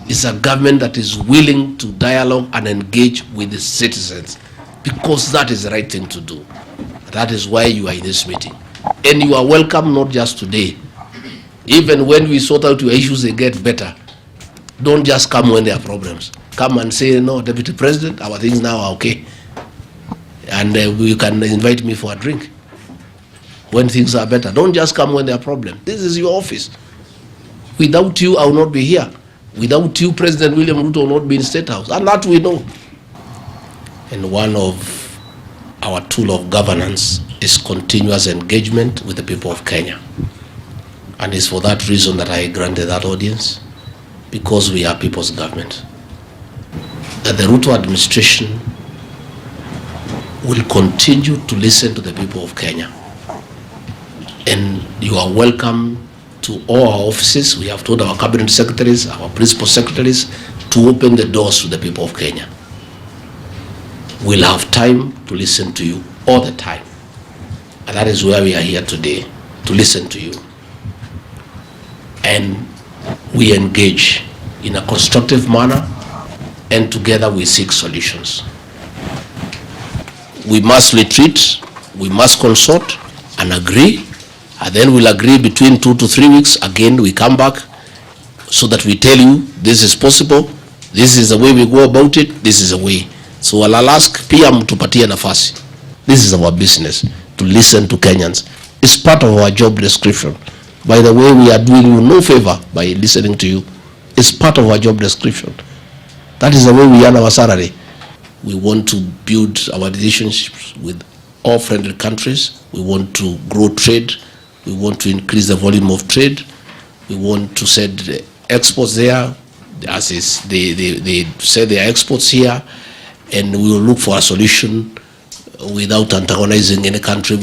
is a government that is willing to dialogue and engage with the citizens, because that is the right thing to do. That is why you are in this meeting. And you are welcome not just today. Even when we sort out your issues, they get better. Don't just come when there are problems. Come and say, no, Deputy President, our things now are okay. And you can invite me for a drink when things are better. Don't just come when there are problems. This is your office. Without you, I will not be here. Without you, President William Ruto will not be in State House. And that we know. And one of our tool of governance is continuous engagement with the people of Kenya. And it's for that reason that I granted that audience, because we are people's government. That the Ruto administration will continue to listen to the people of Kenya. And you are welcome to all our offices. We have told our cabinet secretaries, our principal secretaries, to open the doors to the people of Kenya. We'll have time to listen to you all the time. And that is where we are here today, to listen to you. And we engage in a constructive manner, and together we seek solutions. We must retreat, we must consult and agree, and then we'll agree between 2 to 3 weeks. Again, we come back so that we tell you this is possible, this is the way we go about it, this is the way. So I'll ask PM tupatie nafasi. This is our business, to listen to Kenyans. It's part of our job description. By the way, we are doing you no favor by listening to you. It's part of our job description. That is the way we earn our salary. We want to build our relationships with all friendly countries. We want to grow trade. We want to increase the volume of trade. We want to send exports there, as is they say their exports here, and we will look for a solution without antagonizing any country.